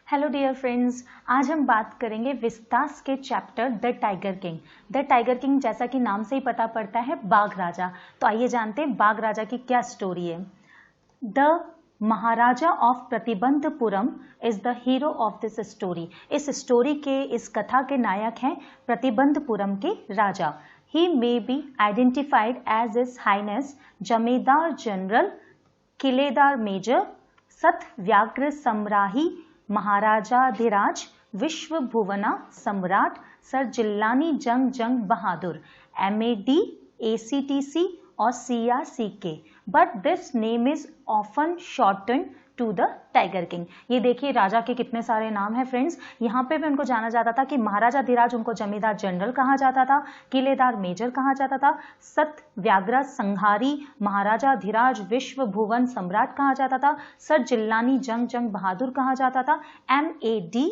Hello dear friends, आज हम बात करेंगे विस्तास के chapter the tiger king. The tiger king जैसा कि नाम से ही पता पड़ता है बाघ राजा। तो आइए जानते हैं बाघ राजा की क्या स्टोरी है। The Maharaja of Pratibandhapuram is the hero of this story. इस स्टोरी के, इस कथा के नायक हैं प्रतिबंधपुरम के राजा। He may be identified as his highness Jamedar General Khiledar Major Satavyaghra Samhari Maharajadhiraja Vishwa Bhuvana Samrat Sir Jilani Jung Jung Bahadur MAD ACTC और CRCK, but this name is often shorten to the tiger King. ये देखिए राजा के कितने सारे नाम हैं फ्रेंड्स। यहाँ पे भी उनको जाना जाता था कि महाराजाधिराज, उनको जमींदार जनरल कहा जाता था, किलेदार मेजर कहा जाता था, सतव्याग्र संहारी महाराजाधिराज विश्व भुवन सम्राट कहा जाता था, सर जिल्लानी जंग जंग बहादुर कहा जाता था, MAD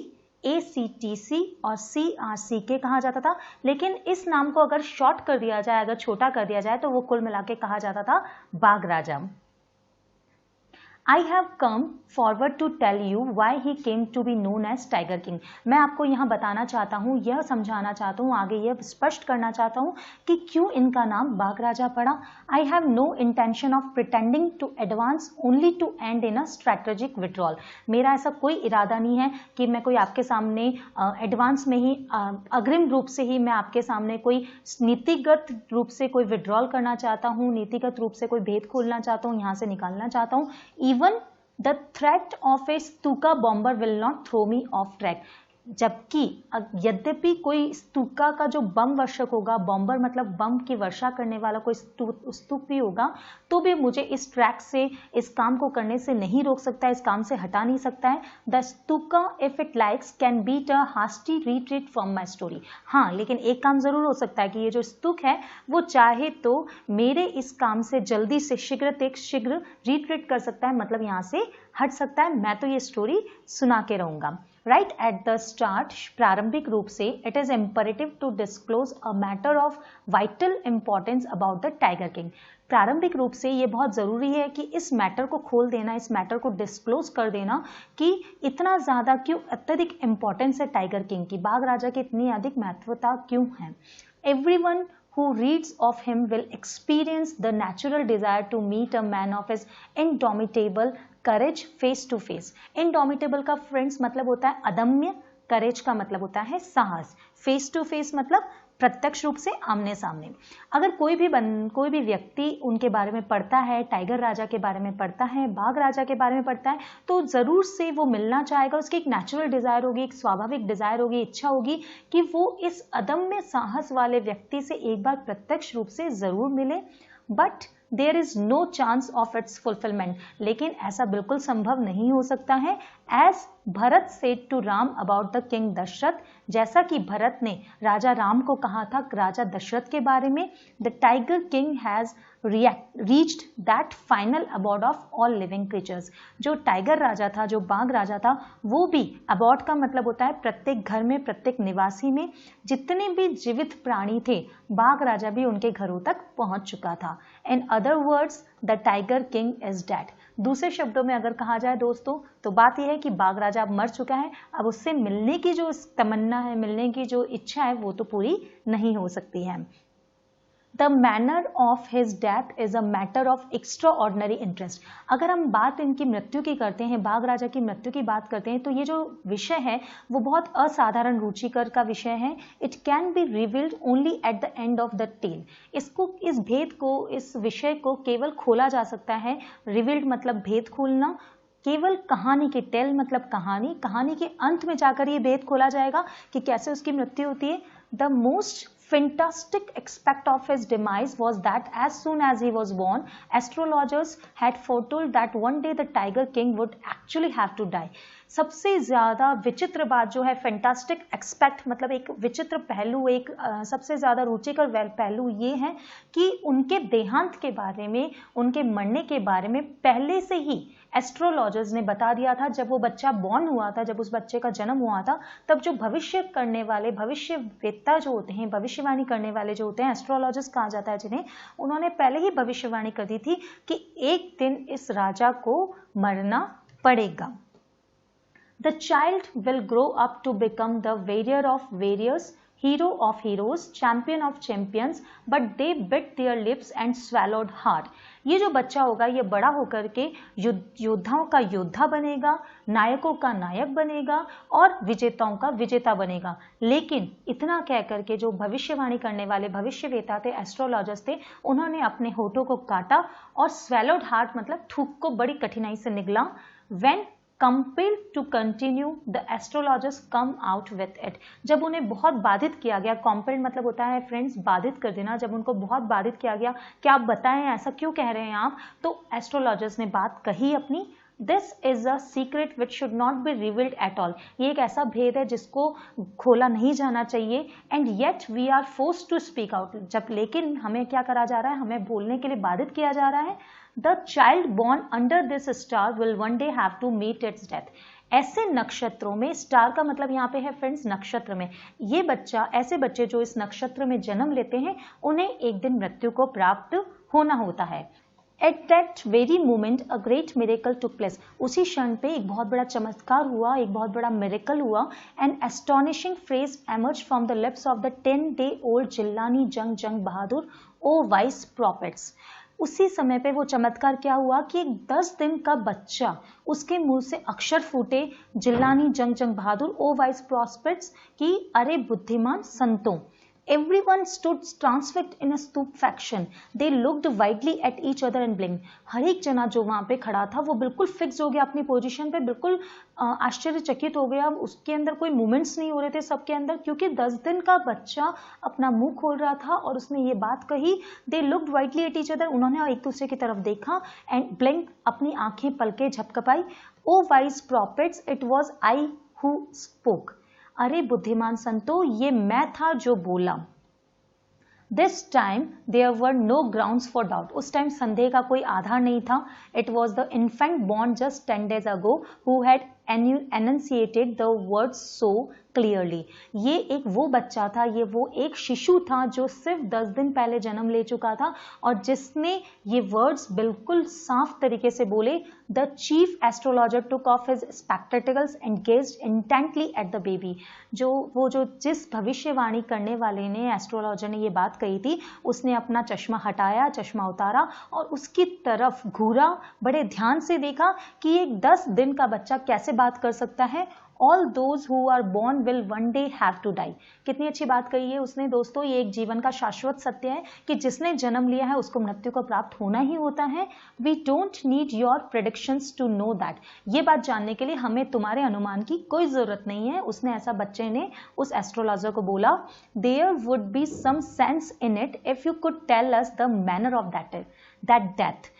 ACTC और CRCK कहा जाता था। लेकिन इस नाम को अगर शॉर्ट कर दिया जाए, अगर छोटा कर दिया जाए, तो वो कुल मिला के कहा जाता था बाघ राजा। I have come forward to tell you why he came to be known as Tiger King। मैं आपको यहाँ बताना चाहता हूँ, यह समझाना चाहता हूँ, आगे यह स्पष्ट करना चाहता हूँ कि क्यों इनका नाम बाघ राजा पड़ा। I have no intention of pretending to advance only to end in a strategic withdrawal। मेरा ऐसा कोई इरादा नहीं है कि मैं कोई आपके सामने एडवांस में ही अग्रिम रूप से ही मैं आपके सामने कोई नीतिगत रूप से कोई विड्रॉल करना चाहता हूँ, नीतिगत रूप से कोई भेद खोलना चाहता हूँ, यहाँ से निकालना चाहता हूँ। Even the threat of a Stuka bomber will not throw me off track। जबकि यद्यपि कोई स्तूका का जो बम वर्षक होगा, बॉम्बर मतलब बम की वर्षा करने वाला कोई स्तूपी होगा, तो भी मुझे इस ट्रैक से, इस काम को करने से नहीं रोक सकता है, इस काम से हटा नहीं सकता है। The Stuka if it likes can beat a hasty retreat from my story. हाँ, लेकिन एक काम जरूर हो सकता है कि ये जो स्तूक है वो चाहे तो मेरे इस काम से जल्दी से शीघ्र रिट्रीट कर सकता है, मतलब यहाँ से हट सकता है। मैं तो ये स्टोरी सुना के रहूंगा। राइट एट द स्टार्ट, प्रारंभिक रूप से, it is imperative to disclose a matter of vital importance about the tiger king. प्रारंभिक रूप से ये बहुत जरूरी है कि इस मैटर को खोल देना, इस मैटर को डिस्क्लोज कर देना कि इतना ज्यादा क्यों अत्यधिक इंपॉर्टेंस है टाइगर किंग की, बाघ राजा की इतनी अधिक महत्वता क्यों है। Everyone who reads of him will experience the natural desire to meet a man of his indomitable courage face to face। indomitable का फ्रेंड्स मतलब होता है अदम्य, courage का मतलब होता है साहस, face to face मतलब प्रत्यक्ष रूप से आमने सामने। अगर कोई भी व्यक्ति उनके बारे में पढ़ता है, टाइगर राजा के बारे में पढ़ता है, बाघ राजा के बारे में पढ़ता है, तो जरूर से वो मिलना चाहेगा। उसकी एक नेचुरल डिजायर होगी, एक स्वाभाविक डिजायर होगी, इच्छा होगी कि वो इस अदम्य साहस वाले व्यक्ति से एक बार प्रत्यक्ष रूप से जरूर मिले। But there is no chance of its fulfilment. लेकिन ऐसा बिल्कुल संभव नहीं हो सकता है। As Bharat said to Ram about the king Dasharath, जैसा कि भरत ने राजा राम को कहा था राजा दशरथ के बारे में, the tiger king has reached that final abode of all living creatures। जो टाइगर राजा था, जो बाघ राजा था, वो भी, अबॉर्ड का मतलब होता है प्रत्येक घर में, प्रत्येक निवासी में जितने भी जीवित प्राणी थे, बाघ राजा भी उनके घरों तक पहुंच चुका था। In other words the tiger king is dead. दूसरे शब्दों में अगर कहा जाए दोस्तों, तो बात यह है कि बाघ राजा अब मर चुका है। अब उससे मिलने की जो तमन्ना है, मिलने की जो इच्छा है, वो तो पूरी नहीं हो सकती है। The manner of his death is a matter of extraordinary interest। अगर हम बात इनकी मृत्यु की करते हैं, बाघ राजा की मृत्यु की बात करते हैं, तो ये जो विषय है वो बहुत असाधारण रुचिकर का विषय है। It can be revealed only at the end of the tale। इसको, इस भेद को, इस विषय को केवल खोला जा सकता है, revealed मतलब भेद खोलना, केवल कहानी की, टेल मतलब कहानी, कहानी के अंत में जाकर ये भेद खोला जाएगा कि कैसे उसकी मृत्यु होती है। The most fantastic aspect of his demise was that as soon as he was born, astrologers had foretold that one day the Tiger King would actually have to die। सबसे ज्यादा विचित्र बात जो है, फैंटास्टिक एक्सपेक्ट मतलब एक विचित्र पहलू, एक सबसे ज्यादा रुचिकर पहलू ये है कि उनके देहांत के बारे में, उनके मरने के बारे में पहले से ही एस्ट्रोलॉजर्स ने बता दिया था। जब वो बच्चा बॉर्न हुआ था, जब उस बच्चे का जन्म हुआ था, तब जो भविष्य करने वाले, भविष्यवेत्ता जो होते हैं, भविष्यवाणी करने वाले जो होते हैं, एस्ट्रोलॉजर्स कहा जाता है जिन्हें, उन्होंने पहले ही भविष्यवाणी कर दी थी कि एक दिन इस राजा को मरना पड़ेगा। The child will grow up to become the warrior of warriors, hero of heroes, champion of champions, but they bit their lips and swallowed hard. ये जो बच्चा होगा ये बड़ा होकर के योद्धाओं का योद्धा बनेगा, नायकों का नायक बनेगा और विजेताओं का विजेता बनेगा। लेकिन इतना कह करके जो भविष्यवाणी करने वाले भविष्यवेता थे, एस्ट्रोलॉजर्स थे, उन्होंने अपने होठों को काटा और swallowed hard मतलब थूक को बड़ी कठिनाई से निगला। When compelled to continue, the astrologers come out with it. जब उन्हें बहुत बाधित किया गया, compelled मतलब होता है फ्रेंड्स बाधित कर देना, जब उनको बहुत बाधित किया गया कि आप बताएं ऐसा क्यों कह रहे हैं आप, तो एस्ट्रोलॉजर्स ने बात कही अपनी। This is a secret which should not be revealed at all. ये एक ऐसा भेद है जिसको खोला नहीं जाना चाहिए। And yet we are forced to speak out. जब लेकिन हमें क्या करा जा रहा है, हमें बोलने के लिए बाधित किया जा रहा है। The child born under this star will one day have to meet its death. ऐसे नक्षत्रों में, स्टार का मतलब यहाँ पे है फ्रेंड्स नक्षत्र में, ये बच्चा, ऐसे बच्चे जो इस नक्षत्र में जन्म लेते हैं उन्हें एक दिन मृत्यु को प्राप्त होना होता है। At that very moment a great miracle took place. उसी क्षण पे एक बहुत बड़ा चमत्कार हुआ, एक बहुत बड़ा मिरेकल हुआ। An astonishing phrase emerged from the lips of the 10-day-old जिल्लानी Jung Jung Bahadur, O wise prophets. उसी समय पे वो चमत्कार क्या हुआ कि एक 10 दिन का बच्चा, उसके मुंह से अक्षर फूटे, जिल्लानी जंग जंग बहादुर, ओ वाइस प्रॉस्पेक्ट्स, की अरे बुद्धिमान संतों। Everyone stood transfixed in a stupefaction. They looked widely at each other and blinked. हर एक जना जो वहां पे खड़ा था वो बिल्कुल फिक्स हो गया अपनी पोजीशन पे, बिल्कुल आश्चर्यचकित हो गया। उसके अंदर कोई मूवमेंट्स नहीं हो रहे थे सबके अंदर, क्योंकि 10 दिन का बच्चा अपना मुंह खोल रहा था और उसने ये बात कही। They looked widely at each other. उन्होंने एक दूसरे की तरफ देखा and blinked, अपनी आंखें पलके झपकपाई। O wise prophets, it was I who spoke. अरे बुद्धिमान संतो, ये मैं था जो बोला। This time there were no grounds for doubt. उस टाइम संदेह का कोई आधार नहीं था। It was the infant born just 10 days ago who had enunciated the words so clearly. ये एक वो बच्चा था, ये वो एक शिशु था जो सिर्फ 10 दिन पहले जन्म ले चुका था और जिसने ये वर्ड्स बिल्कुल साफ तरीके से बोले। The chief astrologer took off his spectacles and gazed intently at the baby. जिस भविष्यवाणी करने वाले ने, एस्ट्रोलॉजर ने ये बात कही थी, उसने अपना चश्मा हटाया, चश्मा उतारा और उसकी तरफ घूरा, बड़े ध्यान से देखा कि एक 10 दिन का बच्चा कैसे बात कर सकता है। All those who are born will one day have to die. कितनी अच्छी बात कही है उसने दोस्तों। ये एक जीवन का शाश्वत सत्य है कि जिसने जन्म लिया है उसको मृत्यु को प्राप्त होना ही होता है। We don't need your predictions to know that. ये बात जानने के लिए हमें तुम्हारे अनुमान की कोई जरूरत नहीं है। उसने ऐसा बच्चे ने उस एस्ट्रोलॉजर को बोला। There would be some sense in it if you could tell us the manner of that death.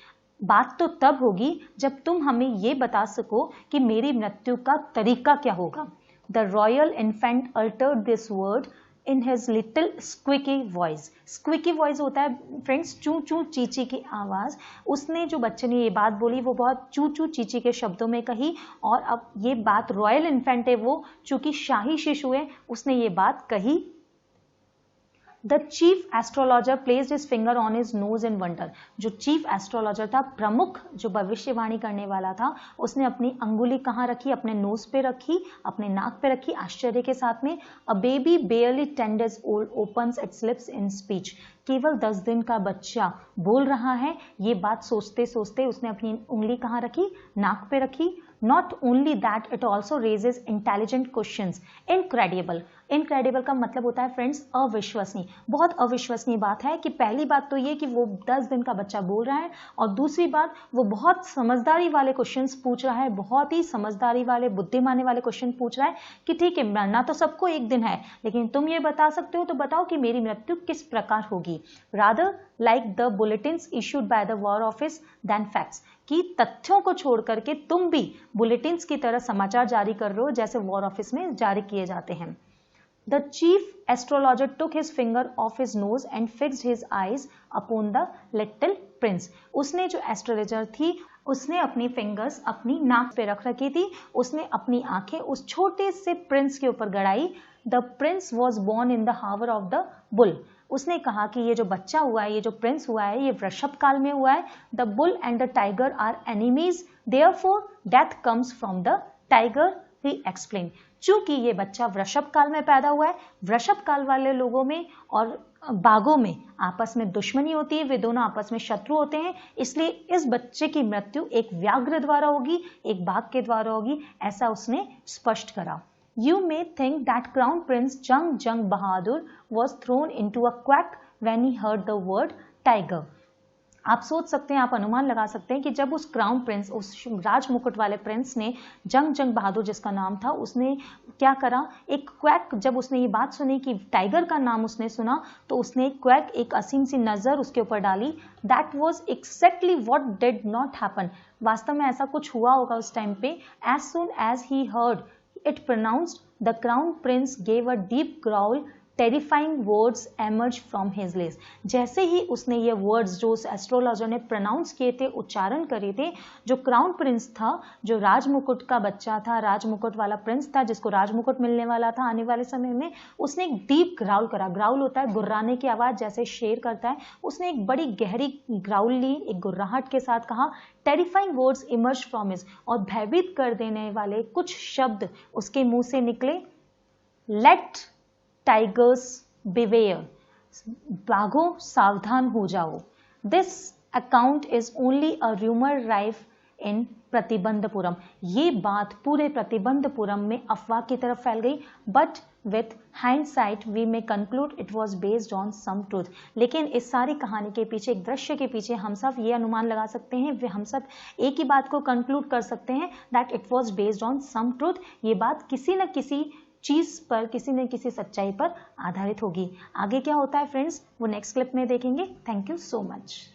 बात तो तब होगी जब तुम हमें ये बता सको कि मेरी मृत्यु का तरीका क्या होगा। The royal infant uttered this word in his little squeaky voice. Squeaky voice होता है फ्रेंड्स चू चू चीची की आवाज। उसने, जो बच्चे ने ये बात बोली, वो बहुत चू चू चीची के शब्दों में कही। और अब ये बात, रॉयल इन्फेंट है वो, चूंकि शाही शिशु है, उसने ये बात कही। The chief astrologer placed his finger on his nose in wonder. जो चीफ एस्ट्रोलॉजर था, प्रमुख जो भविष्यवाणी करने वाला था, उसने अपनी अंगुली कहाँ रखी? अपने नोज पे रखी, अपने नाक पे रखी, आश्चर्य के साथ में। A baby barely 10 days old opens its lips in speech. केवल 10 दिन का बच्चा बोल रहा है। ये बात सोचते सोचते उसने अपनी उंगली कहाँ रखी? नाक पे रखी। Not only that, it also raises intelligent questions. Incredible. Incredible का मतलब होता है फ्रेंड्स अविश्वसनीय। बहुत अविश्वसनीय बात है कि पहली बात तो ये कि वो 10 दिन का बच्चा बोल रहा है और दूसरी बात वो बहुत समझदारी वाले क्वेश्चंस पूछ रहा है, बहुत ही समझदारी वाले, बुद्धिमानी वाले क्वेश्चन पूछ रहा है कि ठीक है, मरना तो सबको एक दिन है, लेकिन तुम ये बता सकते हो तो बताओ कि मेरी मृत्यु किस प्रकार होगी। Rather like the bulletins issued by the war office than facts. कि तथ्यों को छोड़ करके तुम भी बुलेटिन्स की तरह समाचार जारी कर रहे हो जैसे वॉर ऑफिस में जारी किए जाते हैं। The chief astrologer took his finger off his nose and fixed his eyes upon the little prince. उसने, जो एस्ट्रोलॉजर थी, उसने अपनी फिंगर्स अपनी नाक पे रख रखी थी। उसने अपनी आंखें उस छोटे से प्रिंस के ऊपर गड़ाई। The prince was born in the hour of the bull. उसने कहा कि ये जो बच्चा हुआ है, ये जो प्रिंस हुआ है, ये वृषभ काल में हुआ है। The bull and the tiger are enemies, therefore death comes from the tiger. He explain. चूंकि ये बच्चा वृषभ काल में पैदा हुआ है, वृषभ काल वाले लोगों में और बाघों में आपस में दुश्मनी होती है, वे दोनों आपस में शत्रु होते हैं, इसलिए इस बच्चे की मृत्यु एक व्याघ्र द्वारा होगी, एक बाघ के द्वारा होगी, ऐसा उसने स्पष्ट करा। You may think that Crown Prince Jung Bahadur was thrown into a quack when he heard the word tiger. आप सोच सकते हैं, आप अनुमान लगा सकते हैं कि जब उस क्राउन प्रिंस, उस राज मुकुट वाले प्रिंस ने, जंग बहादुर जिसका नाम था, उसने क्या करा, एक क्वैक, जब उसने ये बात सुनी कि टाइगर का नाम उसने सुना, तो उसने एक क्वैक, एक असीम सी नजर उसके ऊपर डाली। That was exactly what did not happen. वास्तव में ऐसा कुछ हुआ होगा उस टाइम पे। As soon as he heard it pronounced, the crown prince gave a deep growl, terrifying words emerged from his lips. जैसे ही उसने ये वर्ड्स जो उस एस्ट्रोलॉजर ने प्रोनाउंस किए थे, उच्चारण करे थे, जो क्राउन प्रिंस था, जो राजमुकुट का बच्चा था, राजमुकुट वाला प्रिंस था, जिसको राजमुकुट मिलने वाला था आने वाले समय में, उसने एक डीप ग्राउल करा। ग्राउल होता है गुर्राने की आवाज, जैसे शेर करता है। उसने एक बड़ी गहरी ग्राउल ली, एक गुर्राहट के साथ कहा, terrifying words emerge from his, और भयभीत कर देने वाले कुछ शब्द उसके मुंह से निकले। लेट टाइगर्स बिवेयर, बाघों सावधान हो जाओ। This account is only a rumour rife in Pratibandhapuram. ये बात पूरे प्रतिबंधपुरम में अफवाह की तरफ फैल गई, but with hindsight we may conclude it was based on some truth. लेकिन इस सारी कहानी के पीछे, एक दृश्य के पीछे हम सब ये अनुमान लगा सकते हैं, हम सब एक ही बात को कंक्लूड कर सकते हैं, that it was based on some truth. ये बात किसी न किसी चीज पर, किसी न किसी सच्चाई पर आधारित होगी। आगे क्या होता है फ्रेंड्स, वो नेक्स्ट क्लिप में देखेंगे। Thank you so much.